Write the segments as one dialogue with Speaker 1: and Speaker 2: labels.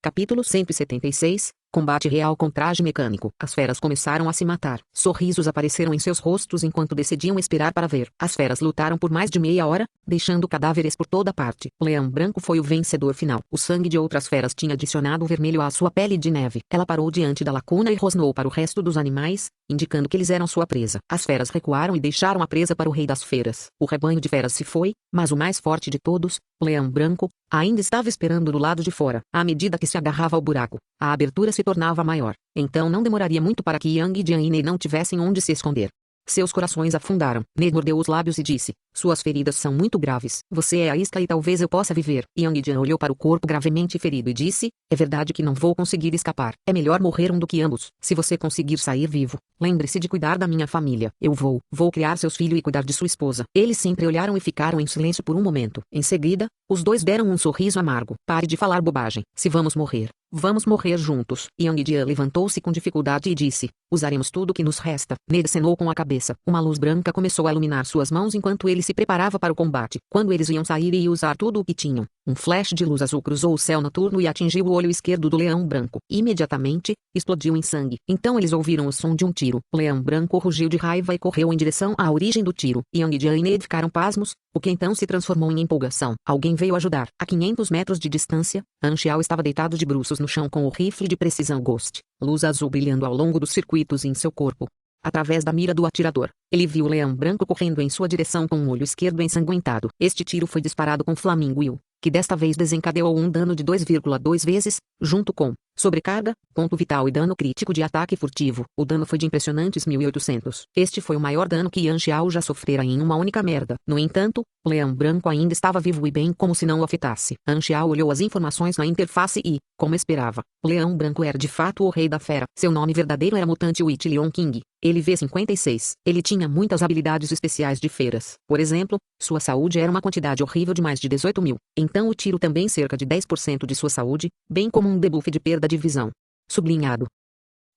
Speaker 1: Capítulo 176 Combate real com traje mecânico. As feras começaram a se matar. Sorrisos apareceram em seus rostos enquanto decidiam esperar para ver. As feras lutaram por mais de meia hora, deixando cadáveres por toda parte. O leão branco foi o vencedor final. O sangue de outras feras tinha adicionado vermelho à sua pele de neve. Ela parou diante da lacuna e rosnou para o resto dos animais, indicando que eles eram sua presa. As feras recuaram e deixaram a presa para o rei das feras. O rebanho de feras se foi, mas o mais forte de todos, o leão branco, ainda estava esperando do lado de fora. À medida que se agarrava ao buraco, a abertura se tornava maior. Então não demoraria muito para que Yang Jian e Ned não tivessem onde se esconder. Seus corações afundaram. Ned mordeu os lábios e disse: suas feridas são muito graves. Você é a isca e talvez eu possa viver. Yang Jian olhou para o corpo gravemente ferido e disse: é verdade que não vou conseguir escapar. É melhor morrer um do que ambos. Se você conseguir sair vivo, lembre-se de cuidar da minha família. Eu vou criar seus filhos e cuidar de sua esposa. Eles sempre olharam e ficaram em silêncio por um momento. Em seguida, os dois deram um sorriso amargo. Pare de falar bobagem. Se vamos morrer juntos. Yang Jian levantou-se com dificuldade e disse: usaremos tudo o que nos resta. Ned acenou com a cabeça. Uma luz branca começou a iluminar suas mãos enquanto ele se preparava para o combate. Quando eles iam sair e usar tudo o que tinham, um flash de luz azul cruzou o céu noturno e atingiu o olho esquerdo do leão branco. Imediatamente, explodiu em sangue. Então eles ouviram o som de um tiro. O leão branco rugiu de raiva e correu em direção à origem do tiro. Yang Jian e Ned ficaram pasmos, o que então se transformou em empolgação. Alguém veio ajudar. A 500 metros de distância, Han Xiao estava deitado de bruços no chão com o rifle de precisão Ghost, luz azul brilhando ao longo dos circuitos em seu corpo. Através da mira do atirador, ele viu o leão branco correndo em sua direção com o olho esquerdo ensanguentado. Este tiro foi disparado com Flaming Will, que desta vez desencadeou um dano de 2,2 vezes, junto com sobrecarga, ponto vital e dano crítico de ataque furtivo. O dano foi de impressionantes 1.800. Este foi o maior dano que Han Xiao já sofrera em uma única merda. No entanto, o leão branco ainda estava vivo e bem como se não o afetasse. Han Xiao olhou as informações na interface e, como esperava, o leão branco era de fato o rei da fera. Seu nome verdadeiro era Mutante Witch Leon King. Ele V56. Ele tinha muitas habilidades especiais de feras. Por exemplo, sua saúde era uma quantidade horrível de mais de 18.000. Então o tiro também cerca de 10% de sua saúde, bem como um debuff de perda de visão. Sublinhado.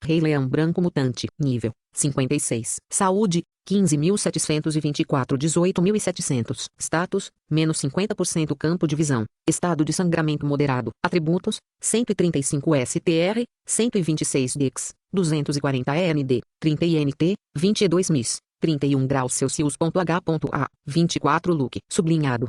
Speaker 1: Rei Leão Branco Mutante, nível 56. Saúde, 15.724 18.700. Status, menos 50% campo de visão. Estado de sangramento moderado. Atributos, 135 STR, 126 Dex, 240 END, 30 INT, 22 MIS, 31 graus Celsius.H.A, 24 Look. Sublinhado.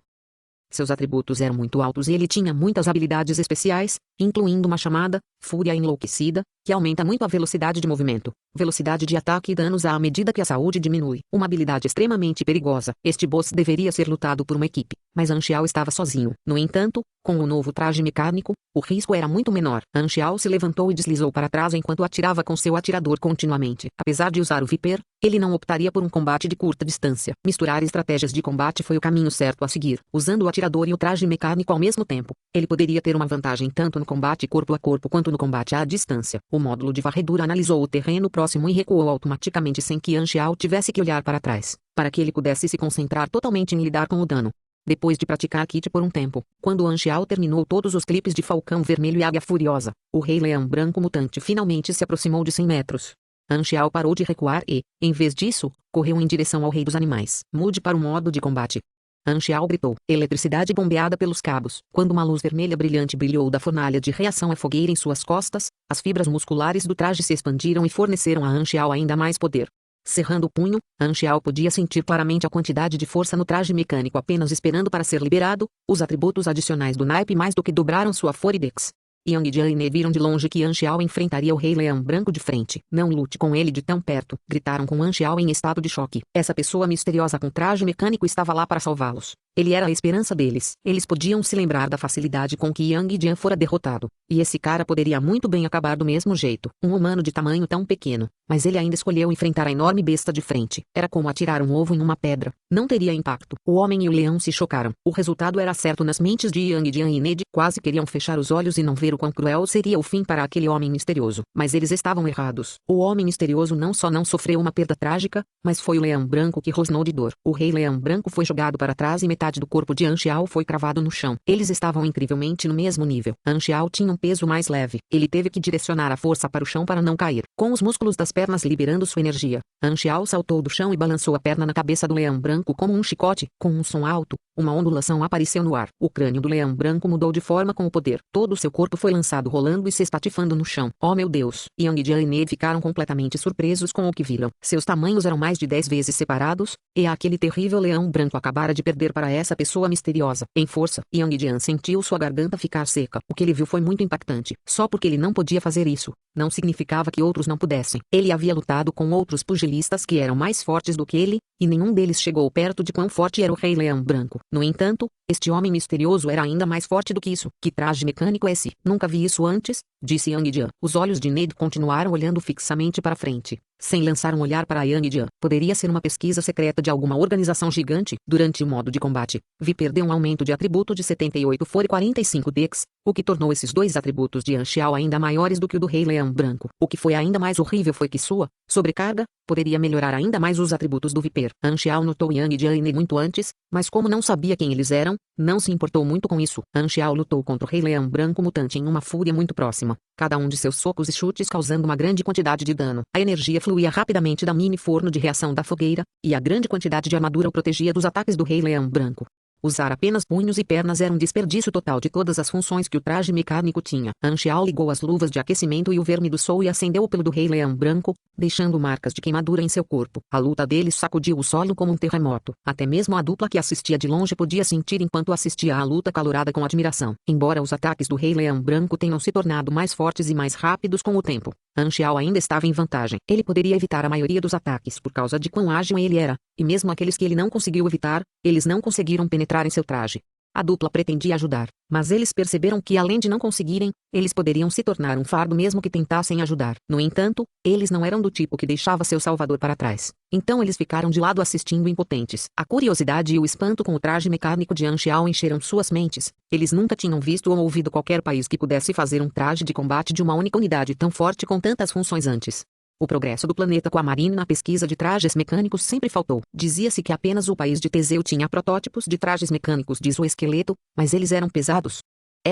Speaker 1: Seus atributos eram muito altos e ele tinha muitas habilidades especiais, incluindo uma chamada Fúria Enlouquecida, que aumenta muito a velocidade de movimento, velocidade de ataque e danos à medida que a saúde diminui. Uma habilidade extremamente perigosa. Este boss deveria ser lutado por uma equipe, mas Han Xiao estava sozinho. No entanto, com o novo traje mecânico, o risco era muito menor. Han Xiao se levantou e deslizou para trás enquanto atirava com seu atirador continuamente. Apesar de usar o Viper, ele não optaria por um combate de curta distância. Misturar estratégias de combate foi o caminho certo a seguir. Usando o atirador e o traje mecânico ao mesmo tempo, ele poderia ter uma vantagem tanto no combate corpo a corpo quanto no combate à distância. O módulo de varredura analisou o terreno próximo e recuou automaticamente sem que Han Xiao tivesse que olhar para trás, para que ele pudesse se concentrar totalmente em lidar com o dano. Depois de praticar Kit por um tempo, quando Han Xiao terminou todos os clipes de Falcão Vermelho e Águia Furiosa, o Rei Leão Branco Mutante finalmente se aproximou de 100 metros. Han Xiao parou de recuar e, em vez disso, correu em direção ao Rei dos Animais. Mude para o modo de combate. Han Xiao gritou. Eletricidade bombeada pelos cabos. Quando uma luz vermelha brilhante brilhou da fornalha de reação à fogueira em suas costas, as fibras musculares do traje se expandiram e forneceram a Han Xiao ainda mais poder. Cerrando o punho, Han Xiao podia sentir claramente a quantidade de força no traje mecânico apenas esperando para ser liberado. Os atributos adicionais do naipe mais do que dobraram sua Foridex. Yang Jian e Ned viram de longe que Han Xiao enfrentaria o Rei Leão Branco de frente. Não lute com ele de tão perto, gritaram com Han Xiao em estado de choque. Essa pessoa misteriosa com traje mecânico estava lá para salvá-los. Ele era a esperança deles. Eles podiam se lembrar da facilidade com que Yang Jian fora derrotado. E esse cara poderia muito bem acabar do mesmo jeito. Um humano de tamanho tão pequeno. Mas ele ainda escolheu enfrentar a enorme besta de frente. Era como atirar um ovo em uma pedra. Não teria impacto. O homem e o leão se chocaram. O resultado era certo nas mentes de Yang Jian e Ned. Quase queriam fechar os olhos e não ver o quão cruel seria o fim para aquele homem misterioso. Mas eles estavam errados. O homem misterioso não só não sofreu uma perda trágica, mas foi o leão branco que rosnou de dor. O Rei Leão Branco foi jogado para trás e metade metade do corpo de Anxiao foi cravado no chão. Eles estavam incrivelmente no mesmo nível. Anxiao tinha um peso mais leve. Ele teve que direcionar a força para o chão para não cair. Com os músculos das pernas liberando sua energia, Anxiao saltou do chão e balançou a perna na cabeça do leão branco como um chicote. Com um som alto, uma ondulação apareceu no ar. O crânio do leão branco mudou de forma com o poder. Todo o seu corpo foi lançado rolando e se espatifando no chão. Oh meu Deus! Yang Jian e Ned ficaram completamente surpresos com o que viram. Seus tamanhos eram mais de 10 vezes separados, e aquele terrível leão branco acabara de perder para essa pessoa misteriosa. Em força, Yang Jian sentiu sua garganta ficar seca. O que ele viu foi muito impactante. Só porque ele não podia fazer isso, não significava que outros não pudessem. Ele havia lutado com outros pugilistas que eram mais fortes do que ele, e nenhum deles chegou perto de quão forte era o Rei Leão Branco. No entanto, este homem misterioso era ainda mais forte do que isso. Que traje mecânico é esse? Nunca vi isso antes, disse Yang Jian. Os olhos de Ned continuaram olhando fixamente para frente, sem lançar um olhar para Yang Jian. Poderia ser uma pesquisa secreta de alguma organização gigante. Durante o modo de combate, Vi perdeu um aumento de atributo de 78 Fore e 45 Dex, o que tornou esses dois atributos de Anxiao ainda maiores do que o do Rei Leão Branco. O que foi ainda mais horrível foi que sua sobrecarga poderia melhorar ainda mais os atributos do Viper. Anxiao notou Yang Jian e Ned muito antes, mas como não sabia quem eles eram, não se importou muito com isso. Anxiao lutou contra o Rei Leão Branco mutante em uma fúria muito próxima, cada um de seus socos e chutes causando uma grande quantidade de dano. A energia fluía rapidamente da mini forno de reação da fogueira, e a grande quantidade de armadura o protegia dos ataques do Rei Leão Branco. Usar apenas punhos e pernas era um desperdício total de todas as funções que o traje mecânico tinha. Anxiao ligou as luvas de aquecimento e o verme do sol e acendeu o pelo do Rei Leão Branco, deixando marcas de queimadura em seu corpo. A luta deles sacudiu o solo como um terremoto. Até mesmo a dupla que assistia de longe podia sentir enquanto assistia à luta calorada com admiração. Embora os ataques do Rei Leão Branco tenham se tornado mais fortes e mais rápidos com o tempo, Anxiao ainda estava em vantagem. Ele poderia evitar a maioria dos ataques por causa de quão ágil ele era, e mesmo aqueles que ele não conseguiu evitar, eles não conseguiram penetrar em seu traje. A dupla pretendia ajudar, mas eles perceberam que além de não conseguirem, eles poderiam se tornar um fardo mesmo que tentassem ajudar. No entanto, eles não eram do tipo que deixava seu salvador para trás. Então eles ficaram de lado assistindo impotentes. A curiosidade e o espanto com o traje mecânico de Anxiao encheram suas mentes. Eles nunca tinham visto ou ouvido qualquer país que pudesse fazer um traje de combate de uma única unidade tão forte com tantas funções antes. O progresso do planeta Aquamarine na pesquisa de trajes mecânicos sempre faltou. Dizia-se que apenas o país de Teseu tinha protótipos de trajes mecânicos de exoesqueleto, mas eles eram pesados,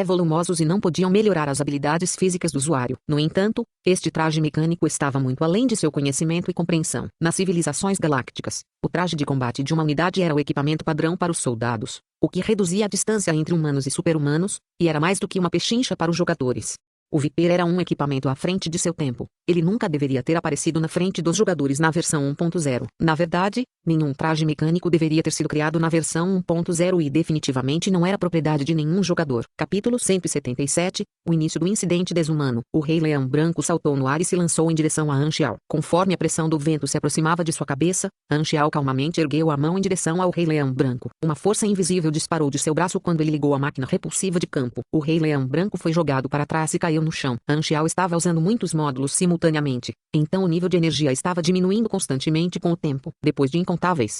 Speaker 1: volumosos e não podiam melhorar as habilidades físicas do usuário. No entanto, este traje mecânico estava muito além de seu conhecimento e compreensão. Nas civilizações galácticas, o traje de combate de uma unidade era o equipamento padrão para os soldados, o que reduzia a distância entre humanos e super-humanos, e era mais do que uma pechincha para os jogadores. O Viper era um equipamento à frente de seu tempo. Ele nunca deveria ter aparecido na frente dos jogadores na versão 1.0. Na verdade, nenhum traje mecânico deveria ter sido criado na versão 1.0 e definitivamente não era propriedade de nenhum jogador. Capítulo 177, o início do incidente desumano. O Rei Leão Branco saltou no ar e se lançou em direção a Anxiao. Conforme a pressão do vento se aproximava de sua cabeça, Anxiao calmamente ergueu a mão em direção ao Rei Leão Branco. Uma força invisível disparou de seu braço quando ele ligou a máquina repulsiva de campo. O Rei Leão Branco foi jogado para trás e caiu no chão. Anxiao estava usando muitos módulos simultaneamente, então o nível de energia estava diminuindo constantemente com o tempo. Depois de incontáveis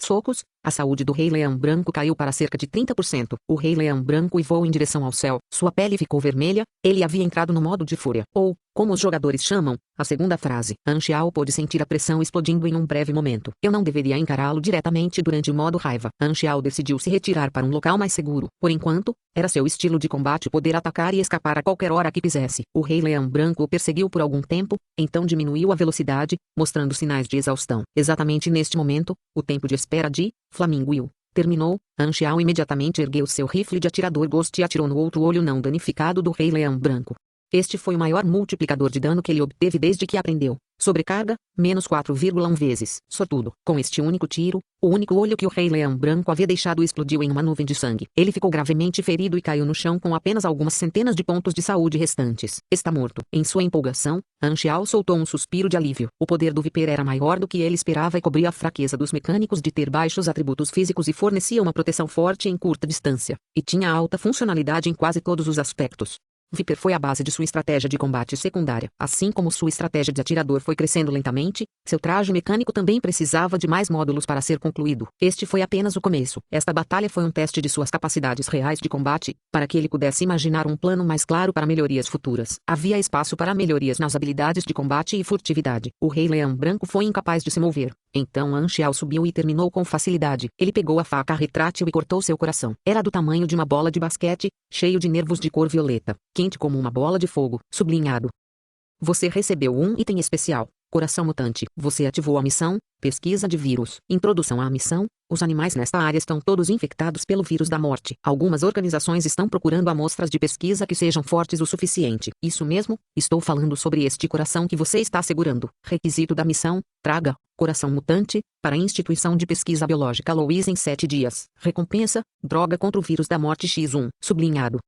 Speaker 1: socos, a saúde do Rei Leão Branco caiu para cerca de 30%. O Rei Leão Branco voou em direção ao céu. Sua pele ficou vermelha, ele havia entrado no modo de fúria, ou, como os jogadores chamam, a segunda frase. Anxiao pôde sentir a pressão explodindo em um breve momento. Eu não deveria encará-lo diretamente durante o modo raiva. Anxiao decidiu se retirar para um local mais seguro. Por enquanto, era seu estilo de combate poder atacar e escapar a qualquer hora que quisesse. O Rei Leão Branco o perseguiu por algum tempo, então diminuiu a velocidade, mostrando sinais de exaustão. Exatamente neste momento, o tempo de espera de Flamingo Will terminou. Anxiao imediatamente ergueu seu rifle de atirador Ghost e atirou no outro olho não danificado do Rei Leão Branco. Este foi o maior multiplicador de dano que ele obteve desde que aprendeu. Sobrecarga, menos 4,1 vezes. Sortudo. Com este único tiro, o único olho que o Rei Leão Branco havia deixado explodiu em uma nuvem de sangue. Ele ficou gravemente ferido e caiu no chão com apenas algumas centenas de pontos de saúde restantes. Está morto. Em sua empolgação, Anxiao soltou um suspiro de alívio. O poder do Viper era maior do que ele esperava e cobria a fraqueza dos mecânicos de ter baixos atributos físicos e fornecia uma proteção forte em curta distância. E tinha alta funcionalidade em quase todos os aspectos. Viper foi a base de sua estratégia de combate secundária. Assim como sua estratégia de atirador foi crescendo lentamente, seu traje mecânico também precisava de mais módulos para ser concluído. Este foi apenas o começo. Esta batalha foi um teste de suas capacidades reais de combate, para que ele pudesse imaginar um plano mais claro para melhorias futuras. Havia espaço para melhorias nas habilidades de combate e furtividade. O Rei Leão Branco foi incapaz de se mover, Então Anxiao subiu e terminou com facilidade. Ele pegou a faca retrátil e cortou seu coração. Era do tamanho de uma bola de basquete, cheio de nervos de cor violeta, quente como uma bola de fogo, sublinhado. Você recebeu um item especial. Coração mutante. Você ativou a missão, pesquisa de vírus. Introdução à missão. Os animais nesta área estão todos infectados pelo vírus da morte. Algumas organizações estão procurando amostras de pesquisa que sejam fortes o suficiente. Isso mesmo, estou falando sobre este coração que você está segurando. Requisito da missão, traga, coração mutante, para a Instituição de Pesquisa Biológica Louise em 7 dias. Recompensa, droga contra o vírus da morte X1, sublinhado.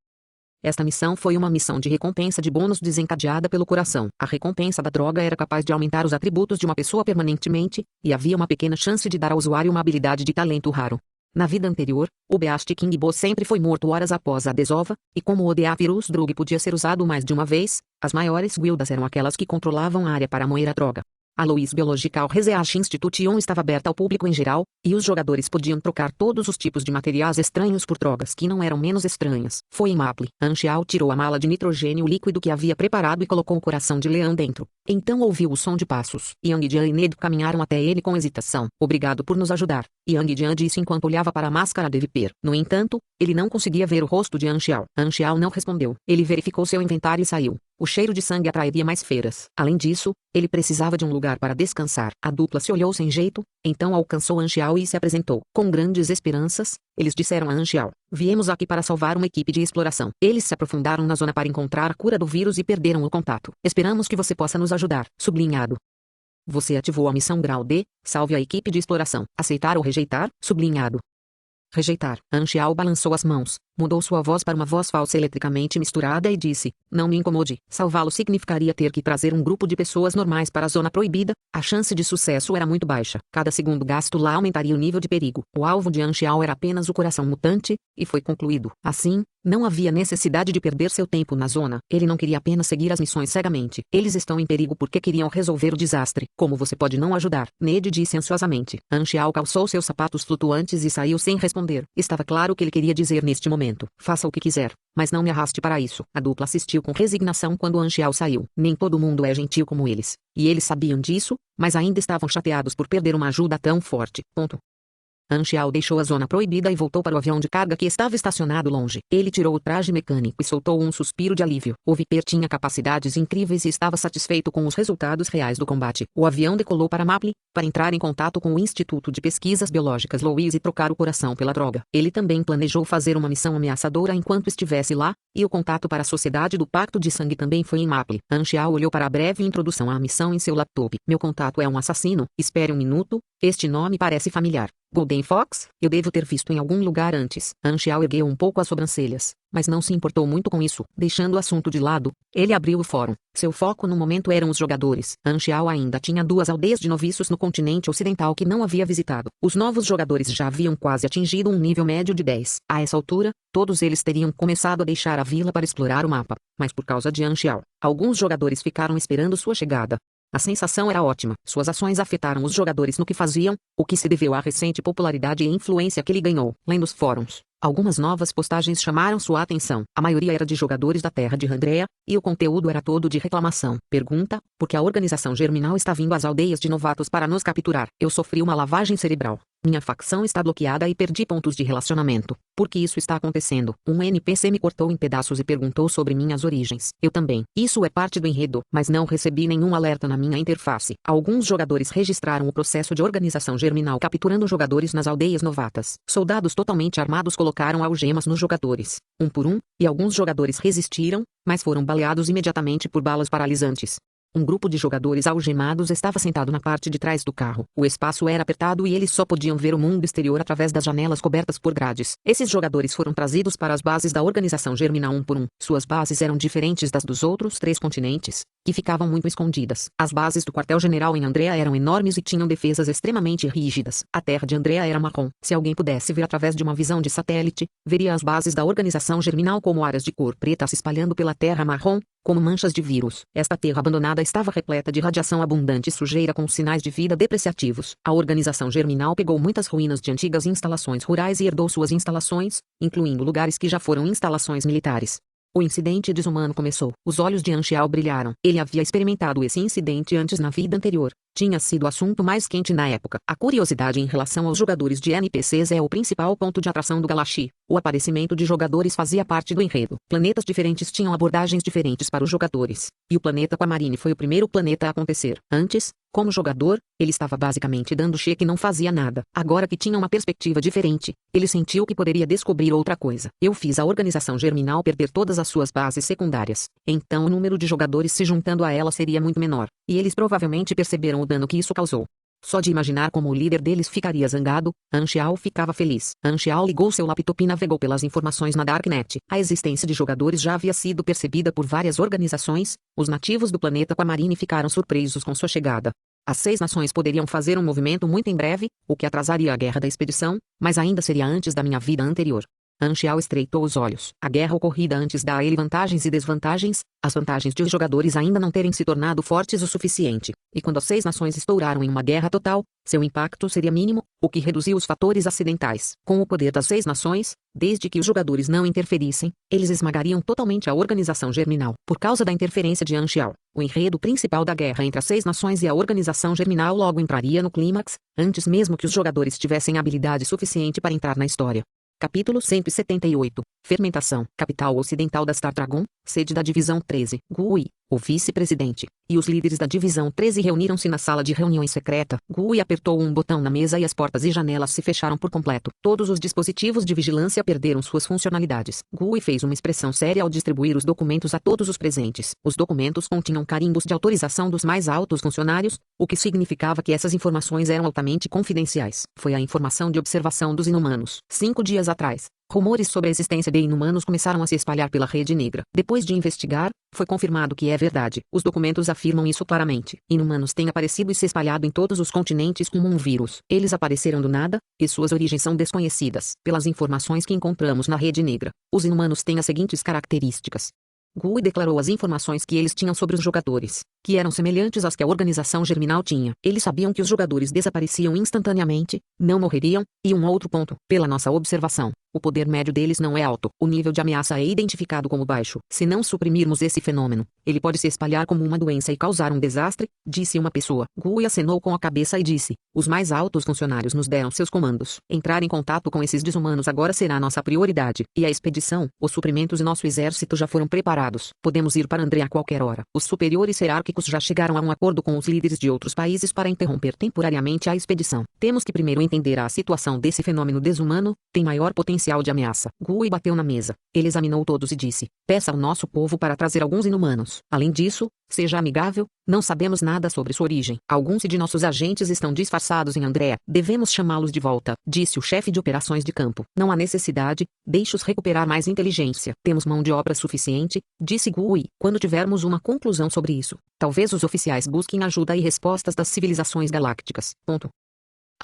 Speaker 1: Esta missão foi uma missão de recompensa de bônus desencadeada pelo coração. A recompensa da droga era capaz de aumentar os atributos de uma pessoa permanentemente, e havia uma pequena chance de dar ao usuário uma habilidade de talento raro. Na vida anterior, o Beast King Bo sempre foi morto horas após a desova, e como o Deavirus Drug podia ser usado mais de uma vez, as maiores guildas eram aquelas que controlavam a área para moer a droga. A Louise Biological Research Institution estava aberta ao público em geral, e os jogadores podiam trocar todos os tipos de materiais estranhos por drogas que não eram menos estranhas. Foi em Maple. Anxiao tirou a mala de nitrogênio líquido que havia preparado e colocou o coração de leão dentro. Então ouviu o som de passos. Yang Jian e Ned caminharam até ele com hesitação. Obrigado por nos ajudar, Yang Jian disse enquanto olhava para a máscara de Viper. No entanto, ele não conseguia ver o rosto de Anxiao. Anxiao não respondeu. Ele verificou seu inventário e saiu. O cheiro de sangue atrairia mais feras. Além disso, ele precisava de um lugar para descansar. A dupla se olhou sem jeito, então alcançou Anxiao e se apresentou. Com grandes esperanças, eles disseram a Anxiao: viemos aqui para salvar uma equipe de exploração. Eles se aprofundaram na zona para encontrar a cura do vírus e perderam o contato. Esperamos que você possa nos ajudar. Sublinhado. Você ativou a missão grau D, salve a equipe de exploração. Aceitar ou rejeitar? Sublinhado. Rejeitar. Anxiao balançou as mãos, mudou sua voz para uma voz falsa eletricamente misturada e disse: não me incomode. Salvá-lo significaria ter que trazer um grupo de pessoas normais para a zona proibida. A chance de sucesso era muito baixa. Cada segundo gasto lá aumentaria o nível de perigo. O alvo de Anxiao era apenas o coração mutante, e foi concluído. Assim, não havia necessidade de perder seu tempo na zona. Ele não queria apenas seguir as missões cegamente. Eles estão em perigo porque queriam resolver o desastre. Como você pode não ajudar? Ned disse ansiosamente. Anxiao calçou seus sapatos flutuantes e saiu sem responder. Estava claro o que ele queria dizer neste momento. Faça o que quiser, mas não me arraste para isso. A dupla assistiu com resignação quando Anxiao saiu. Nem todo mundo é gentil como eles. E eles sabiam disso, mas ainda estavam chateados por perder uma ajuda tão forte. Anxiao deixou a zona proibida e voltou para o avião de carga que estava estacionado longe. Ele tirou o traje mecânico e soltou um suspiro de alívio. O Viper tinha capacidades incríveis e estava satisfeito com os resultados reais do combate. O avião decolou para Maple, para entrar em contato com o Instituto de Pesquisas Biológicas Louise e trocar o coração pela droga. Ele também planejou fazer uma missão ameaçadora enquanto estivesse lá, e o contato para a Sociedade do Pacto de Sangue também foi em Maple. Anxiao olhou para a breve introdução à missão em seu laptop. Meu contato é um assassino. Espere um minuto, este nome parece familiar. Golden Fox? Eu devo ter visto em algum lugar antes. Anxiao ergueu um pouco as sobrancelhas, mas não se importou muito com isso. Deixando o assunto de lado, ele abriu o fórum. Seu foco no momento eram os jogadores. Anxiao ainda tinha 2 aldeias de noviços no continente ocidental que não havia visitado. Os novos jogadores já haviam quase atingido um nível médio de 10. A essa altura, todos eles teriam começado a deixar a vila para explorar o mapa. Mas por causa de Anxiao, alguns jogadores ficaram esperando sua chegada. A sensação era ótima. Suas ações afetaram os jogadores no que faziam, o que se deveu à recente popularidade e influência que ele ganhou. Lendo os fóruns, algumas novas postagens chamaram sua atenção. A maioria era de jogadores da terra de Randrea, e o conteúdo era todo de reclamação. Pergunta: por que a organização Germinal está vindo às aldeias de novatos para nos capturar? Eu sofri uma lavagem cerebral. Minha facção está bloqueada e perdi pontos de relacionamento. Por que isso está acontecendo? Um NPC me cortou em pedaços e perguntou sobre minhas origens. Eu também. Isso é parte do enredo, mas não recebi nenhum alerta na minha interface. Alguns jogadores registraram o processo de organização Germinal capturando jogadores nas aldeias novatas. Soldados totalmente armados colocaram algemas nos jogadores, um por um, e alguns jogadores resistiram, mas foram baleados imediatamente por balas paralisantes. Um grupo de jogadores algemados estava sentado na parte de trás do carro. O espaço era apertado e eles só podiam ver o mundo exterior através das janelas cobertas por grades. Esses jogadores foram trazidos para as bases da organização Germinal um por um. Suas bases eram diferentes das dos outros 3 continentes, que ficavam muito escondidas. As bases do quartel-general em Andrea eram enormes e tinham defesas extremamente rígidas. A terra de Andrea era marrom. Se alguém pudesse ver através de uma visão de satélite, veria as bases da organização Germinal como áreas de cor preta se espalhando pela terra marrom, como manchas de vírus. Esta terra abandonada estava repleta de radiação abundante e sujeira com sinais de vida depreciativos. A organização Germinal pegou muitas ruínas de antigas instalações rurais e herdou suas instalações, incluindo lugares que já foram instalações militares. O incidente desumano começou. Os olhos de Anxiao brilharam. Ele havia experimentado esse incidente antes na vida anterior. Tinha sido o assunto mais quente na época. A curiosidade em relação aos jogadores de NPCs é o principal ponto de atração do Galaxy. O aparecimento de jogadores fazia parte do enredo. Planetas diferentes tinham abordagens diferentes para os jogadores. E o planeta Aquamarine foi o primeiro planeta a acontecer. Antes, como jogador, ele estava basicamente dando cheque e não fazia nada. Agora que tinha uma perspectiva diferente, ele sentiu que poderia descobrir outra coisa. Eu fiz a organização germinal perder todas as suas bases secundárias. Então o número de jogadores se juntando a ela seria muito menor. E eles provavelmente perceberam o dano que isso causou. Só de imaginar como o líder deles ficaria zangado, Anxiao ficava feliz. Anxiao ligou seu laptop e navegou pelas informações na Darknet. A existência de jogadores já havia sido percebida por várias organizações. Os nativos do planeta Aquamarine ficaram surpresos com sua chegada. As 6 nações poderiam fazer um movimento muito em breve, o que atrasaria a guerra da expedição, mas ainda seria antes da minha vida anterior. Anxiao estreitou os olhos. A guerra ocorrida antes dá a ele vantagens e desvantagens, as vantagens de os jogadores ainda não terem se tornado fortes o suficiente. E quando as 6 nações estouraram em uma guerra total, seu impacto seria mínimo, o que reduziu os fatores acidentais. Com o poder das 6 nações, desde que os jogadores não interferissem, eles esmagariam totalmente a organização germinal. Por causa da interferência de Anxiao, o enredo principal da guerra entre as 6 nações e a organização germinal logo entraria no clímax, antes mesmo que os jogadores tivessem habilidade suficiente para entrar na história. Capítulo 178. Fermentação. Capital ocidental da Star Dragon, sede da Divisão 13. Gui, o vice-presidente, e os líderes da Divisão 13 reuniram-se na sala de reuniões secreta. Gui apertou um botão na mesa e as portas e janelas se fecharam por completo. Todos os dispositivos de vigilância perderam suas funcionalidades. Gui fez uma expressão séria ao distribuir os documentos a todos os presentes. Os documentos continham carimbos de autorização dos mais altos funcionários, o que significava que essas informações eram altamente confidenciais. Foi a informação de observação dos inumanos. 5 dias atrás, rumores sobre a existência de inumanos começaram a se espalhar pela Rede Negra. Depois de investigar, foi confirmado que é verdade. Os documentos afirmam isso claramente. Inumanos têm aparecido e se espalhado em todos os continentes como um vírus. Eles apareceram do nada, e suas origens são desconhecidas. Pelas informações que encontramos na Rede Negra, os inumanos têm as seguintes características. Gui declarou as informações que eles tinham sobre os jogadores, que eram semelhantes às que a organização germinal tinha. Eles sabiam que os jogadores desapareciam instantaneamente, não morreriam, e um outro ponto, pela nossa observação, o poder médio deles não é alto. O nível de ameaça é identificado como baixo. Se não suprimirmos esse fenômeno, ele pode se espalhar como uma doença e causar um desastre, disse uma pessoa. Gui acenou com a cabeça e disse, os mais altos funcionários nos deram seus comandos. Entrar em contato com esses desumanos agora será nossa prioridade. E a expedição, os suprimentos e nosso exército já foram preparados. Podemos ir para André a qualquer hora. Os superiores hierárquicos já chegaram a um acordo com os líderes de outros países para interromper temporariamente a expedição. Temos que primeiro entender a situação desse fenômeno desumano, tem maior potencial de ameaça. Gui bateu na mesa. Ele examinou todos e disse, peça ao nosso povo para trazer alguns inumanos. Além disso, seja amigável, não sabemos nada sobre sua origem. Alguns de nossos agentes estão disfarçados em Andréa. Devemos chamá-los de volta, disse o chefe de operações de campo. Não há necessidade, deixe-os recuperar mais inteligência. Temos mão de obra suficiente, disse Gui. Quando tivermos uma conclusão sobre isso, talvez os oficiais busquem ajuda e respostas das civilizações galácticas. Ponto.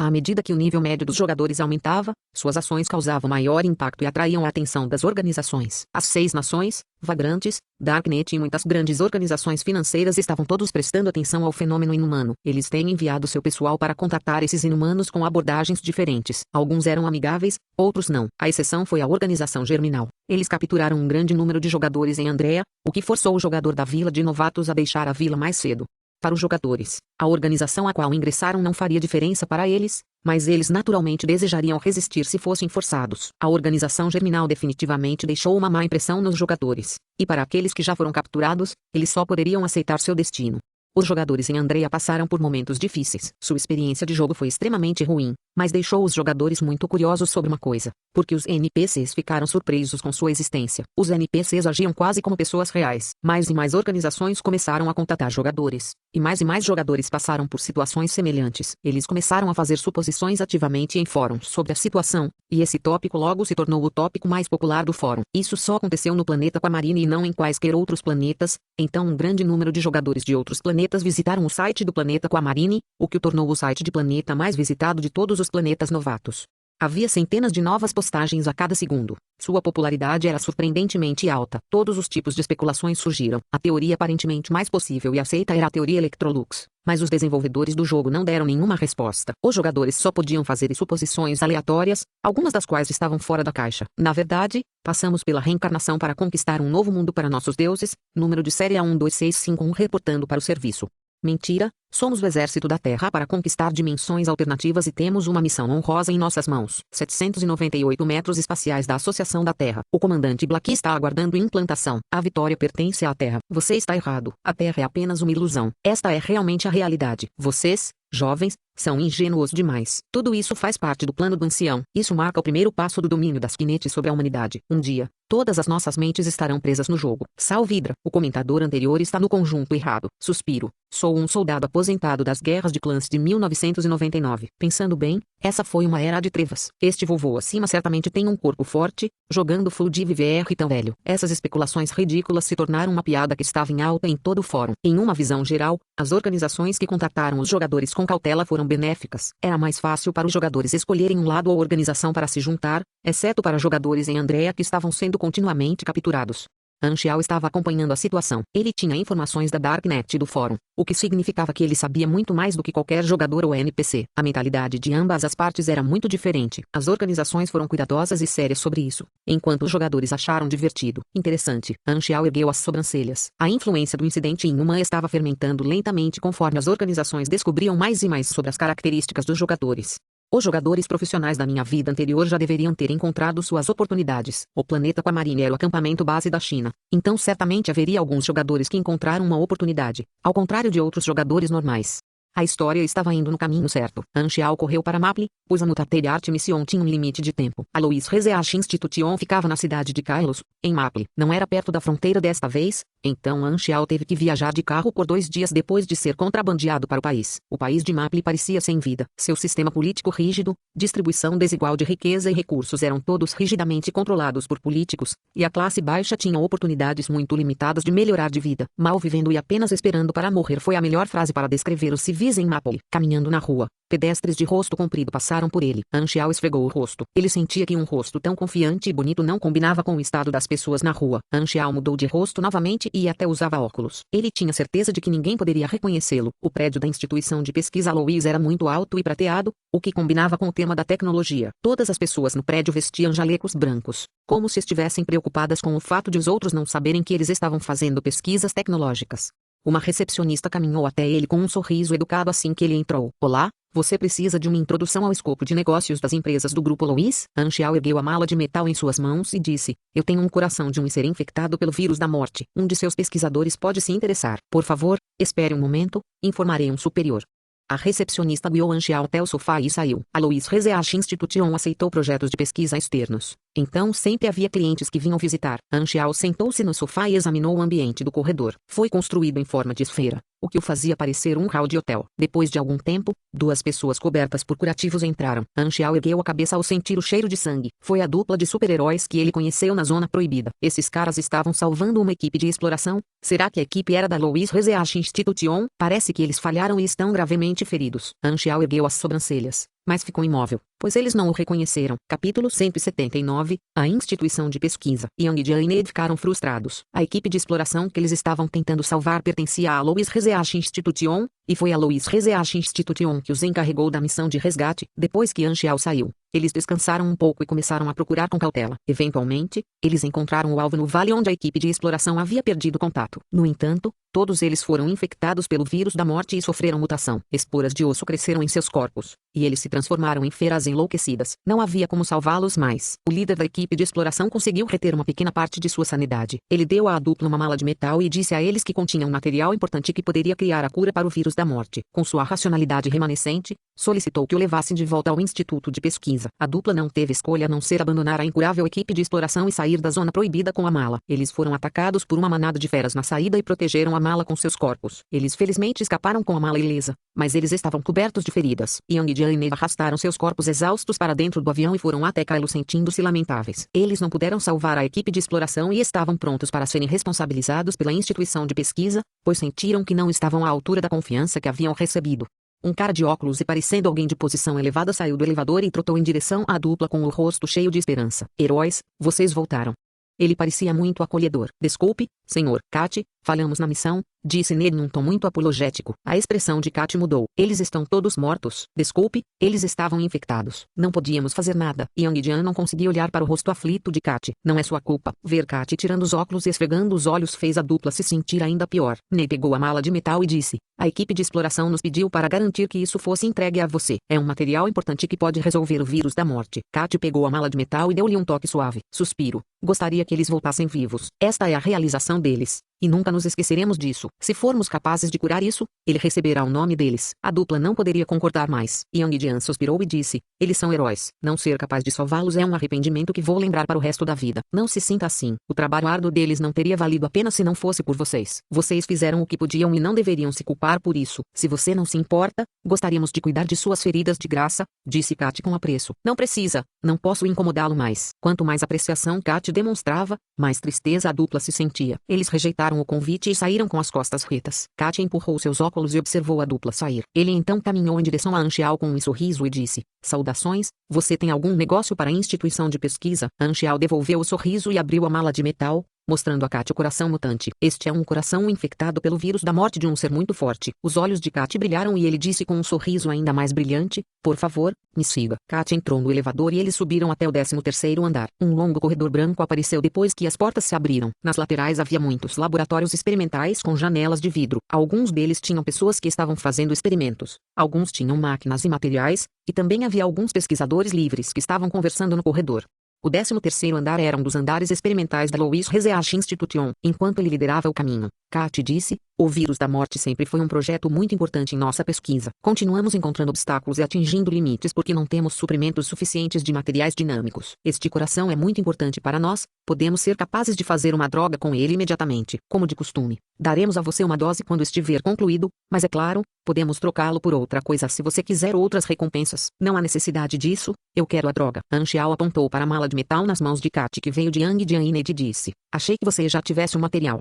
Speaker 1: À medida que o nível médio dos jogadores aumentava, suas ações causavam maior impacto e atraíam a atenção das organizações. As 6 nações, Vagrantes, Darknet e muitas grandes organizações financeiras estavam todos prestando atenção ao fenômeno inumano. Eles têm enviado seu pessoal para contatar esses inumanos com abordagens diferentes. Alguns eram amigáveis, outros não. A exceção foi a organização germinal. Eles capturaram um grande número de jogadores em Andréa, o que forçou o jogador da vila de novatos a deixar a vila mais cedo. Para os jogadores, a organização a qual ingressaram não faria diferença para eles, mas eles naturalmente desejariam resistir se fossem forçados. A organização germinal definitivamente deixou uma má impressão nos jogadores, e para aqueles que já foram capturados, eles só poderiam aceitar seu destino. Os jogadores em Andréa passaram por momentos difíceis. Sua experiência de jogo foi extremamente ruim, mas deixou os jogadores muito curiosos sobre uma coisa, porque os NPCs ficaram surpresos com sua existência. Os NPCs agiam quase como pessoas reais. Mais e mais organizações começaram a contatar jogadores, e mais jogadores passaram por situações semelhantes. Eles começaram a fazer suposições ativamente em fóruns sobre a situação, e esse tópico logo se tornou o tópico mais popular do fórum. Isso só aconteceu no planeta Aquamarine e não em quaisquer outros planetas, então um grande número de jogadores de outros planetas visitaram o site do planeta Aquamarine, o que o tornou o site de planeta mais visitado de todos os planetas novatos. Havia centenas de novas postagens a cada segundo. Sua popularidade era surpreendentemente alta. Todos os tipos de especulações surgiram. A teoria aparentemente mais possível e aceita era a teoria Electrolux, mas os desenvolvedores do jogo não deram nenhuma resposta. Os jogadores só podiam fazer suposições aleatórias, algumas das quais estavam fora da caixa. Na verdade, passamos pela reencarnação para conquistar um novo mundo para nossos deuses, número de série A12651 reportando para o serviço. Mentira, somos o exército da Terra para conquistar dimensões alternativas e temos uma missão honrosa em nossas mãos. 798 metros espaciais da Associação da Terra. O comandante Black está aguardando implantação. A vitória pertence à Terra. Você está errado. A Terra é apenas uma ilusão. Esta é realmente a realidade. Vocês, jovens, são ingênuos demais. Tudo isso faz parte do plano do ancião. Isso marca o primeiro passo do domínio das Kinect sobre a humanidade. Um dia, todas as nossas mentes estarão presas no jogo. Salvidra, o comentador anterior está no conjunto errado. Suspiro. Sou um soldado aposentado das guerras de clãs de 1999. Pensando bem, essa foi uma era de trevas. Este vovô acima certamente tem um corpo forte, jogando full de VR tão velho. Essas especulações ridículas se tornaram uma piada que estava em alta em todo o fórum. Em uma visão geral, as organizações que contrataram os jogadores com cautela foram benéficas. Era mais fácil para os jogadores escolherem um lado ou organização para se juntar, exceto para jogadores em Andrea que estavam sendo continuamente capturados. Anxiao estava acompanhando a situação. Ele tinha informações da Darknet do fórum, o que significava que ele sabia muito mais do que qualquer jogador ou NPC. A mentalidade de ambas as partes era muito diferente. As organizações foram cuidadosas e sérias sobre isso, enquanto os jogadores acharam divertido. Interessante. Anxiao ergueu as sobrancelhas. A influência do incidente em Uma estava fermentando lentamente conforme as organizações descobriam mais e mais sobre as características dos jogadores. Os jogadores profissionais da minha vida anterior já deveriam ter encontrado suas oportunidades. O planeta Aquamarine era o acampamento base da China. Então certamente haveria alguns jogadores que encontraram uma oportunidade, ao contrário de outros jogadores normais. A história estava indo no caminho certo. Anxiao correu para Maple, pois a Mutate Art Mission tinha um limite de tempo. A Louis Research Institution ficava na cidade de Kylos, em Maple. Não era perto da fronteira desta vez, então Anxiao teve que viajar de carro por 2 dias depois de ser contrabandeado para o país. O país de Maple parecia sem vida. Seu sistema político rígido, distribuição desigual de riqueza e recursos eram todos rigidamente controlados por políticos, e a classe baixa tinha oportunidades muito limitadas de melhorar de vida. Mal vivendo e apenas esperando para morrer foi a melhor frase para descrever os civis em Maple. Caminhando na rua, pedestres de rosto comprido passaram por ele. Anxiao esfregou o rosto. Ele sentia que um rosto tão confiante e bonito não combinava com o estado das pessoas na rua. Anxiao mudou de rosto novamente e até usava óculos. Ele tinha certeza de que ninguém poderia reconhecê-lo. O prédio da instituição de pesquisa Louis era muito alto e prateado, o que combinava com o tema da tecnologia. Todas as pessoas no prédio vestiam jalecos brancos, como se estivessem preocupadas com o fato de os outros não saberem que eles estavam fazendo pesquisas tecnológicas. Uma recepcionista caminhou até ele com um sorriso educado assim que ele entrou. Olá, você precisa de uma introdução ao escopo de negócios das empresas do Grupo Louis? Anxiao ergueu a mala de metal em suas mãos e disse, eu tenho um coração de um ser infectado pelo vírus da morte. Um de seus pesquisadores pode se interessar. Por favor, espere um momento, informarei um superior. A recepcionista guiou Anxiao até o sofá e saiu. A Louis Research Institution aceitou projetos de pesquisa externos. Então sempre havia clientes que vinham visitar. Anxiao sentou-se no sofá e examinou o ambiente do corredor. Foi construído em forma de esfera, o que o fazia parecer um hall de hotel. Depois de algum tempo, 2 pessoas cobertas por curativos entraram. Anxiao ergueu a cabeça ao sentir o cheiro de sangue. Foi a dupla de super-heróis que ele conheceu na Zona Proibida. Esses caras estavam salvando uma equipe de exploração? Será que a equipe era da Louis Research Institution? Parece que eles falharam e estão gravemente feridos. Anxiao ergueu as sobrancelhas, mas ficou imóvel, pois eles não o reconheceram. Capítulo 179, a instituição de pesquisa. Yang e Jane ficaram frustrados. A equipe de exploração que eles estavam tentando salvar pertencia à Louis Research Institution, e foi a Louis Research Institution que os encarregou da missão de resgate. Depois que Anxiao saiu, eles descansaram um pouco e começaram a procurar com cautela. Eventualmente, eles encontraram o alvo no vale onde a equipe de exploração havia perdido contato. No entanto, todos eles foram infectados pelo vírus da morte e sofreram mutação. Esporas de osso cresceram em seus corpos, e eles se transformaram em feras enlouquecidas. Não havia como salvá-los mais. O líder da equipe de exploração conseguiu reter uma pequena parte de sua sanidade. Ele deu à dupla uma mala de metal e disse a eles que continha um material importante que poderia criar a cura para o vírus da morte. Com sua racionalidade remanescente, solicitou que o levassem de volta ao Instituto de Pesquisa. A dupla não teve escolha a não ser abandonar a incurável equipe de exploração e sair da zona proibida com a mala. Eles foram atacados por uma manada de feras na saída e protegeram a mala com seus corpos. Eles felizmente escaparam com a mala ilesa, mas eles estavam cobertos de feridas. Yang e Jane arrastaram seus corpos exaustos para dentro do avião e foram até Kylo sentindo-se lamentáveis. Eles não puderam salvar a equipe de exploração e estavam prontos para serem responsabilizados pela instituição de pesquisa, pois sentiram que não estavam à altura da confiança que haviam recebido. Um cara de óculos e parecendo alguém de posição elevada saiu do elevador e trotou em direção à dupla com o rosto cheio de esperança. Heróis, vocês voltaram. Ele parecia muito acolhedor. Desculpe, senhor Kat, falhamos na missão, disse Ned num tom muito apologético. A expressão de Kat mudou. Eles estão todos mortos. Desculpe, eles estavam infectados. Não podíamos fazer nada. Young Jian não conseguia olhar para o rosto aflito de Kat. Não é sua culpa. Ver Kat tirando os óculos e esfregando os olhos fez a dupla se sentir ainda pior. Ned pegou a mala de metal e disse: a equipe de exploração nos pediu para garantir que isso fosse entregue a você. É um material importante que pode resolver o vírus da morte. Kat pegou a mala de metal e deu-lhe um toque suave. Suspiro. Gostaria que eles voltassem vivos. Esta é a realização deles. E nunca nos esqueceremos disso. Se formos capazes de curar isso, ele receberá o nome deles. A dupla não poderia concordar mais. Young Jian suspirou e disse: eles são heróis. Não ser capaz de salvá-los é um arrependimento que vou lembrar para o resto da vida. Não se sinta assim. O trabalho árduo deles não teria valido a pena se não fosse por vocês. Vocês fizeram o que podiam e não deveriam se culpar por isso. Se você não se importa, gostaríamos de cuidar de suas feridas de graça, disse Kat com apreço. Não precisa. Não posso incomodá-lo mais. Quanto mais apreciação Kat demonstrava, mais tristeza a dupla se sentia. Eles rejeitaram o convite e saíram com as costas retas. Kat empurrou seus óculos e observou a dupla sair. Ele então caminhou em direção a Anxiao com um sorriso e disse: saudações, você tem algum negócio para a instituição de pesquisa? Anxiao devolveu o sorriso e abriu a mala de metal, mostrando a Kat o coração mutante. Este é um coração infectado pelo vírus da morte de um ser muito forte. Os olhos de Kat brilharam e ele disse com um sorriso ainda mais brilhante: por favor, me siga. Kat entrou no elevador e eles subiram até o 13º andar. Um longo corredor branco apareceu depois que as portas se abriram. Nas laterais havia muitos laboratórios experimentais com janelas de vidro. Alguns deles tinham pessoas que estavam fazendo experimentos. Alguns tinham máquinas e materiais, e também havia alguns pesquisadores livres que estavam conversando no corredor. O 13º andar era um dos andares experimentais da Louis Research Institution. Enquanto ele liderava o caminho, Kat disse: o vírus da morte sempre foi um projeto muito importante em nossa pesquisa. Continuamos encontrando obstáculos e atingindo limites porque não temos suprimentos suficientes de materiais dinâmicos. Este coração é muito importante para nós, podemos ser capazes de fazer uma droga com ele imediatamente. Como de costume, daremos a você uma dose quando estiver concluído, mas é claro, podemos trocá-lo por outra coisa se você quiser outras recompensas. Não há necessidade disso, eu quero a droga. Anxiao apontou para a mala de metal nas mãos de Kat que veio de Yang Jian e Ned disse: achei que você já tivesse o material.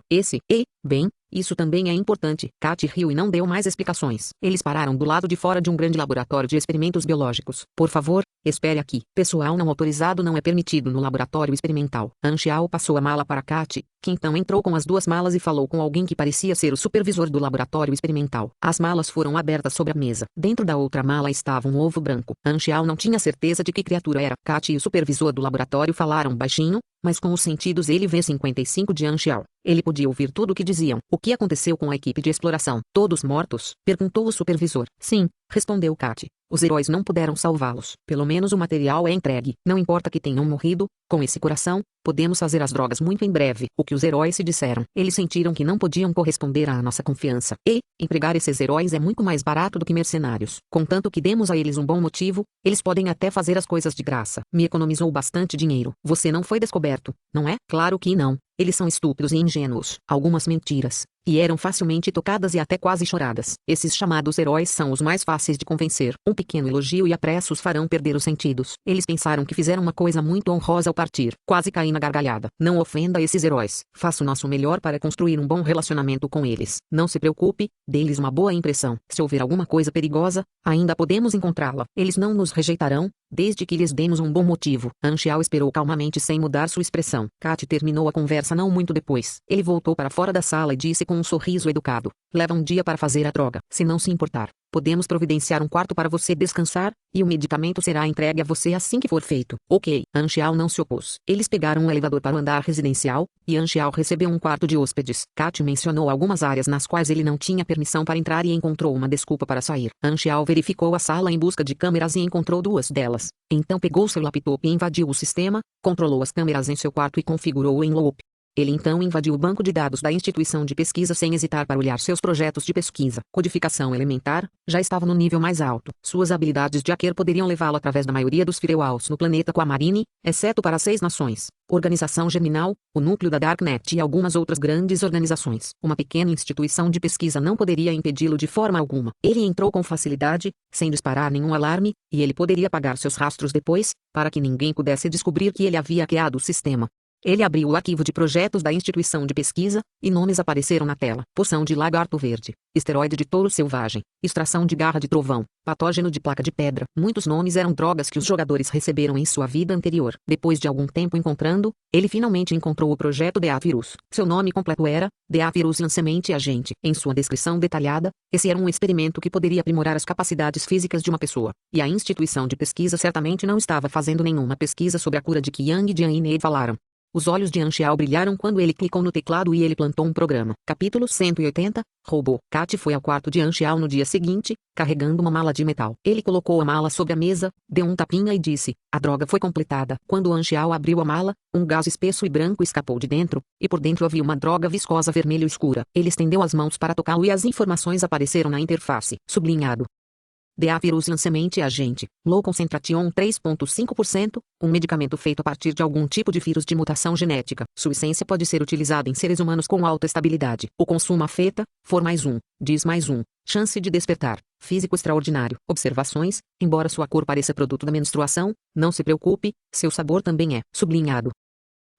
Speaker 1: Bem, isso também é importante. Kat riu e não deu mais explicações. Eles pararam do lado de fora de um grande laboratório de experimentos biológicos. Por favor, espere aqui. Pessoal não autorizado não é permitido no laboratório experimental. Anxiao passou a mala para Kat, que então entrou com as duas malas e falou com alguém que parecia ser o supervisor do laboratório experimental. As malas foram abertas sobre a mesa. Dentro da outra mala estava um ovo branco. Anxiao não tinha certeza de que criatura era. Kat e o supervisor do laboratório falaram baixinho, mas com os sentidos ele vê 55 de Anxiao. Ele podia ouvir tudo o que diziam. O que aconteceu com a equipe de exploração? Todos mortos? Perguntou o supervisor. Sim, respondeu Kat. Os heróis não puderam salvá-los. Pelo menos o material é entregue. Não importa que tenham morrido, com esse coração, podemos fazer as drogas muito em breve. O que os heróis se disseram. Eles sentiram que não podiam corresponder à nossa confiança. E, empregar esses heróis é muito mais barato do que mercenários. Contanto que demos a eles um bom motivo, eles podem até fazer as coisas de graça. Me economizou bastante dinheiro. Você não foi descoberto, não é? Claro que não. Eles são estúpidos e ingênuos. Algumas mentiras. E eram facilmente tocadas e até quase choradas. Esses chamados heróis são os mais fáceis de convencer. Um pequeno elogio e a pressa os farão perder os sentidos. Eles pensaram que fizeram uma coisa muito honrosa ao partir. Quase caí na gargalhada. Não ofenda esses heróis. Faça o nosso melhor para construir um bom relacionamento com eles. Não se preocupe, dê-lhes uma boa impressão. Se houver alguma coisa perigosa, ainda podemos encontrá-la. Eles não nos rejeitarão, desde que lhes demos um bom motivo. Anxiao esperou calmamente sem mudar sua expressão. Kat terminou a conversa não muito depois. Ele voltou para fora da sala e disse com um sorriso educado: leva um dia para fazer a droga. Se não se importar, podemos providenciar um quarto para você descansar, e o medicamento será entregue a você assim que for feito. Ok. Anxiao não se opôs. Eles pegaram um elevador para o andar residencial, e Anxiao recebeu um quarto de hóspedes. Kat mencionou algumas áreas nas quais ele não tinha permissão para entrar e encontrou uma desculpa para sair. Anxiao verificou a sala em busca de câmeras e encontrou duas delas. Então pegou seu laptop e invadiu o sistema, controlou as câmeras em seu quarto e configurou-o em loop. Ele então invadiu o banco de dados da instituição de pesquisa sem hesitar para olhar seus projetos de pesquisa. Codificação elementar, já estava no nível mais alto. Suas habilidades de hacker poderiam levá-lo através da maioria dos firewalls no planeta Aquamarine, exceto para 6 nações. Organização Germinal, o núcleo da Darknet e algumas outras grandes organizações. Uma pequena instituição de pesquisa não poderia impedi-lo de forma alguma. Ele entrou com facilidade, sem disparar nenhum alarme, e ele poderia apagar seus rastros depois, para que ninguém pudesse descobrir que ele havia hackeado o sistema. Ele abriu o arquivo de projetos da instituição de pesquisa, e nomes apareceram na tela. Poção de lagarto verde, esteroide de touro selvagem, extração de garra de trovão, patógeno de placa de pedra. Muitos nomes eram drogas que os jogadores receberam em sua vida anterior. Depois de algum tempo encontrando, ele finalmente encontrou o projeto DA-Virus. Seu nome completo era DA-Virus Lancemente Agente. Em sua descrição detalhada, esse era um experimento que poderia aprimorar as capacidades físicas de uma pessoa. E a instituição de pesquisa certamente não estava fazendo nenhuma pesquisa sobre a cura de que Yang Jian e Nate falaram. Os olhos de Anxiao brilharam quando ele clicou no teclado e ele plantou um programa. Capítulo 180, Robô. Kat foi ao quarto de Anxiao no dia seguinte, carregando uma mala de metal. Ele colocou a mala sobre a mesa, deu um tapinha e disse, a droga foi completada. Quando Anxiao abriu a mala, um gás espesso e branco escapou de dentro, e por dentro havia uma droga viscosa vermelho escura. Ele estendeu as mãos para tocá-lo e as informações apareceram na interface. Sublinhado. DA-Virus Lancemente Agente, Low Concentration 3,5%, um medicamento feito a partir de algum tipo de vírus de mutação genética. Sua essência pode ser utilizada em seres humanos com alta estabilidade. O consumo afeta, for mais um, diz mais um, chance de despertar, físico extraordinário. Observações, embora sua cor pareça produto da menstruação, não se preocupe, seu sabor também é. Sublinhado.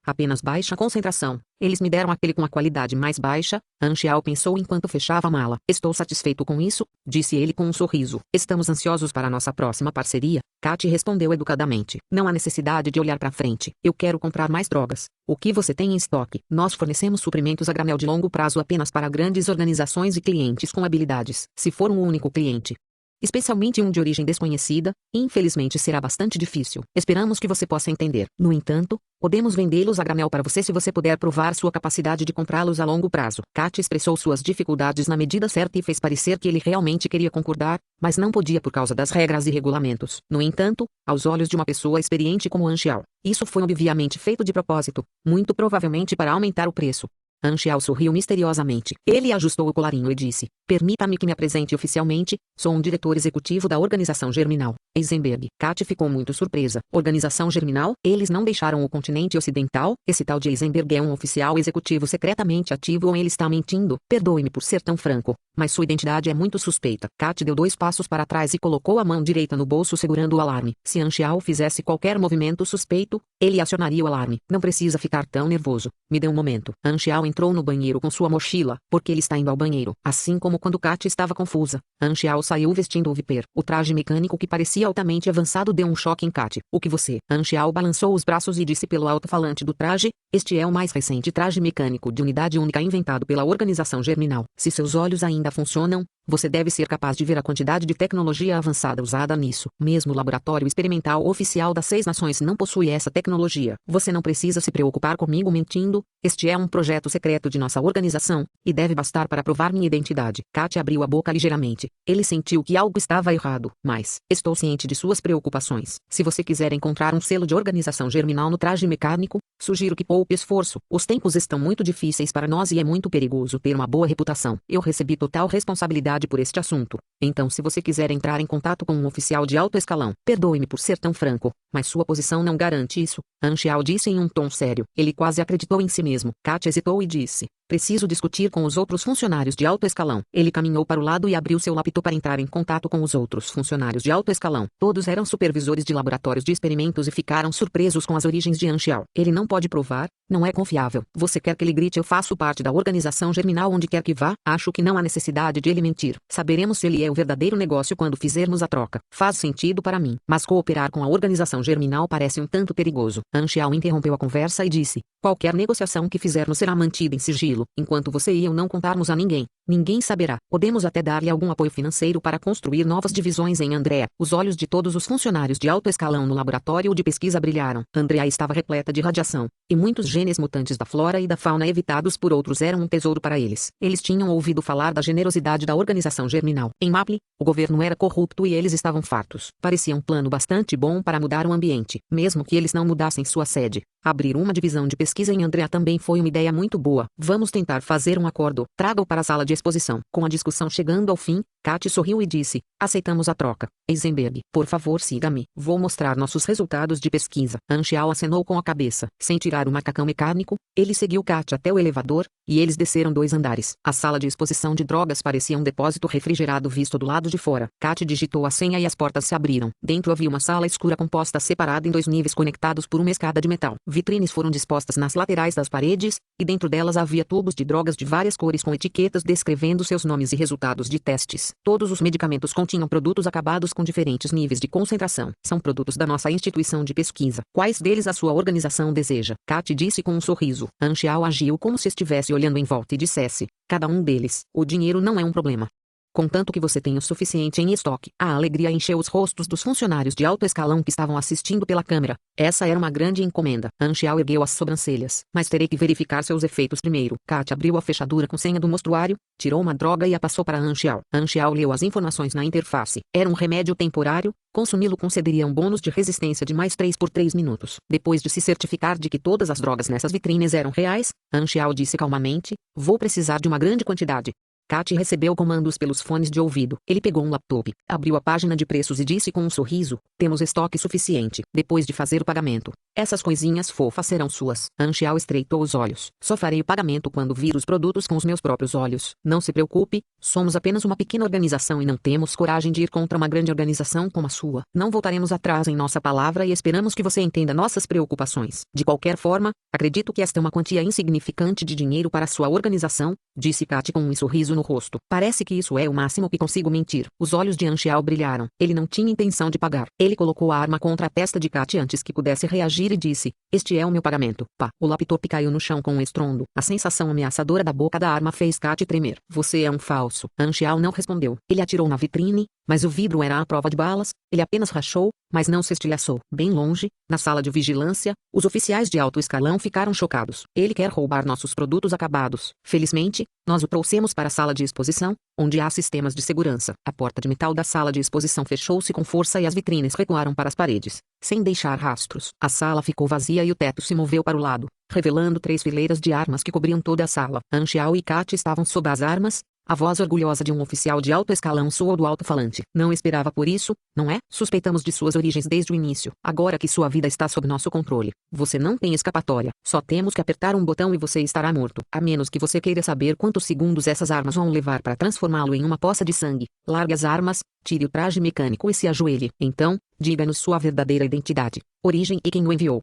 Speaker 1: Apenas baixa concentração. Eles me deram aquele com a qualidade mais baixa, Anxiao pensou enquanto fechava a mala. Estou satisfeito com isso, disse ele com um sorriso. Estamos ansiosos para nossa próxima parceria, Kat respondeu educadamente. Não há necessidade de olhar para frente. Eu quero comprar mais drogas. O que você tem em estoque? Nós fornecemos suprimentos a granel de longo prazo apenas para grandes organizações e clientes com habilidades. Se for um único cliente, especialmente um de origem desconhecida, infelizmente será bastante difícil. Esperamos que você possa entender. No entanto, podemos vendê-los a granel para você se você puder provar sua capacidade de comprá-los a longo prazo. Kat expressou suas dificuldades na medida certa e fez parecer que ele realmente queria concordar, mas não podia por causa das regras e regulamentos. No entanto, aos olhos de uma pessoa experiente como Anxiao, isso foi obviamente feito de propósito, muito provavelmente para aumentar o preço. Anxiao sorriu misteriosamente. Ele ajustou o colarinho e disse, permita-me que me apresente oficialmente, sou um diretor executivo da Organização Germinal, Eisenberg. Kat ficou muito surpresa. Organização Germinal? Eles não deixaram o continente ocidental? Esse tal de Eisenberg é um oficial executivo secretamente ativo ou ele está mentindo? Perdoe-me por ser tão franco, mas sua identidade é muito suspeita. Kat deu 2 passos para trás e colocou a mão direita no bolso segurando o alarme. Se Anxiao fizesse qualquer movimento suspeito, ele acionaria o alarme. Não precisa ficar tão nervoso. Me dê um momento. Anxiao entrou no banheiro com sua mochila, porque ele está indo ao banheiro. Assim como quando Kat estava confusa, Anxiao saiu vestindo o Viper. O traje mecânico que parecia altamente avançado deu um choque em Kat. O que você? Anxiao balançou os braços e disse pelo alto-falante do traje, este é o mais recente traje mecânico de unidade única inventado pela Organização Germinal. Se seus olhos ainda funcionam, você deve ser capaz de ver a quantidade de tecnologia avançada usada nisso. Mesmo o laboratório experimental oficial das 6 nações não possui essa tecnologia. Você não precisa se preocupar comigo mentindo, este é um projeto secreto de nossa organização, e deve bastar para provar minha identidade. Kat abriu a boca ligeiramente. Ele sentiu que algo estava errado, mas, estou ciente de suas preocupações. Se você quiser encontrar um selo de Organização Germinal no traje mecânico, sugiro que poupe esforço. Os tempos estão muito difíceis para nós e é muito perigoso ter uma boa reputação. Eu recebi total responsabilidade por este assunto. Então se você quiser entrar em contato com um oficial de alto escalão, perdoe-me por ser tão franco, mas sua posição não garante isso, Anxiao disse em um tom sério. Ele quase acreditou em si mesmo. Kat hesitou e disse, preciso discutir com os outros funcionários de alto escalão. Ele caminhou para o lado e abriu seu laptop para entrar em contato com os outros funcionários de alto escalão. Todos eram supervisores de laboratórios de experimentos e ficaram surpresos com as origens de Anxiao. Ele não pode provar, não é confiável. Você quer que ele grite eu faço parte da Organização Germinal onde quer que vá? Acho que não há necessidade de ele mentir. Saberemos se ele é o verdadeiro negócio quando fizermos a troca. Faz sentido para mim. Mas cooperar com a Organização Germinal parece um tanto perigoso. Anxiao interrompeu a conversa e disse, qualquer negociação que fizermos será mantida em sigilo, enquanto você e eu não contarmos a ninguém. Ninguém saberá. Podemos até dar-lhe algum apoio financeiro para construir novas divisões em Andrea. Os olhos de todos os funcionários de alto escalão no laboratório de pesquisa brilharam. Andrea estava repleta de radiação, e muitos genes mutantes da flora e da fauna evitados por outros eram um tesouro para eles. Eles tinham ouvido falar da generosidade da Organização Germinal. Em Maple, o governo era corrupto e eles estavam fartos. Parecia um plano bastante bom para mudar o ambiente, mesmo que eles não mudassem sua sede. Abrir uma divisão de pesquisa em Andrea também foi uma ideia muito boa. Vamos tentar fazer um acordo. Traga-o para a sala de exposição. Com a discussão chegando ao fim, Kat sorriu e disse: aceitamos a troca. Eisenberg, por favor siga-me. Vou mostrar nossos resultados de pesquisa. Anxiao acenou com a cabeça. Sem tirar o macacão mecânico, ele seguiu Kat até o elevador, e eles desceram 2 andares. A sala de exposição de drogas parecia um depósito refrigerado visto do lado de fora. Kat digitou a senha e as portas se abriram. Dentro havia uma sala escura composta separada em 2 níveis conectados por uma escada de metal. Vitrines foram dispostas nas laterais das paredes, e dentro delas havia tubos de drogas de várias cores com etiquetas descrevendo seus nomes e resultados de testes. Todos os medicamentos continham produtos acabados com diferentes níveis de concentração. São produtos da nossa instituição de pesquisa. Quais deles a sua organização deseja? Kat disse com um sorriso. Anxiao agiu como se estivesse olhando em volta e dissesse: cada um deles. O dinheiro não é um problema. Contanto que você tenha o suficiente em estoque. A alegria encheu os rostos dos funcionários de alto escalão que estavam assistindo pela câmera. Essa era uma grande encomenda. Anxiao ergueu as sobrancelhas. Mas terei que verificar seus efeitos primeiro. Kat abriu a fechadura com senha do mostruário, tirou uma droga e a passou para Anxiao. Anxiao leu as informações na interface. Era um remédio temporário. Consumi-lo concederia um bônus de resistência de mais 3 por 3 minutos. Depois de se certificar de que todas as drogas nessas vitrines eram reais, Anxiao disse calmamente: vou precisar de uma grande quantidade. Kat recebeu comandos pelos fones de ouvido. Ele pegou um laptop, abriu a página de preços e disse com um sorriso: temos estoque suficiente. Depois de fazer o pagamento, essas coisinhas fofas serão suas. Anxiao estreitou os olhos. Só farei o pagamento quando vir os produtos com os meus próprios olhos. Não se preocupe, somos apenas uma pequena organização e não temos coragem de ir contra uma grande organização como a sua. Não voltaremos atrás em nossa palavra e esperamos que você entenda nossas preocupações. De qualquer forma, acredito que esta é uma quantia insignificante de dinheiro para sua organização, disse Kat com um sorriso no rosto. Parece que isso é o máximo que consigo mentir. Os olhos de Anxiao brilharam. Ele não tinha intenção de pagar. Ele colocou a arma contra a testa de Kat antes que pudesse reagir e disse: este é o meu pagamento. Pá! O laptop caiu no chão com um estrondo. A sensação ameaçadora da boca da arma fez Kat tremer. Você é um falso. Anxiao não respondeu. Ele atirou na vitrine, mas o vidro era à prova de balas. Ele apenas rachou, mas não se estilhaçou. Bem longe, na sala de vigilância, os oficiais de alto escalão ficaram chocados. Ele quer roubar nossos produtos acabados. Felizmente, nós o trouxemos para a sala de exposição, onde há sistemas de segurança. A porta de metal da sala de exposição fechou-se com força e as vitrines recuaram para as paredes, sem deixar rastros. A sala ficou vazia e o teto se moveu para o lado, revelando 3 fileiras de armas que cobriam toda a sala. Anxiao e Kat estavam sob as armas. A voz orgulhosa de um oficial de alto escalão soou do alto-falante. Não esperava por isso, não é? Suspeitamos de suas origens desde o início. Agora que sua vida está sob nosso controle, você não tem escapatória. Só temos que apertar um botão e você estará morto. A menos que você queira saber quantos segundos essas armas vão levar para transformá-lo em uma poça de sangue. Largue as armas, tire o traje mecânico e se ajoelhe. Então, diga-nos sua verdadeira identidade, origem e quem o enviou.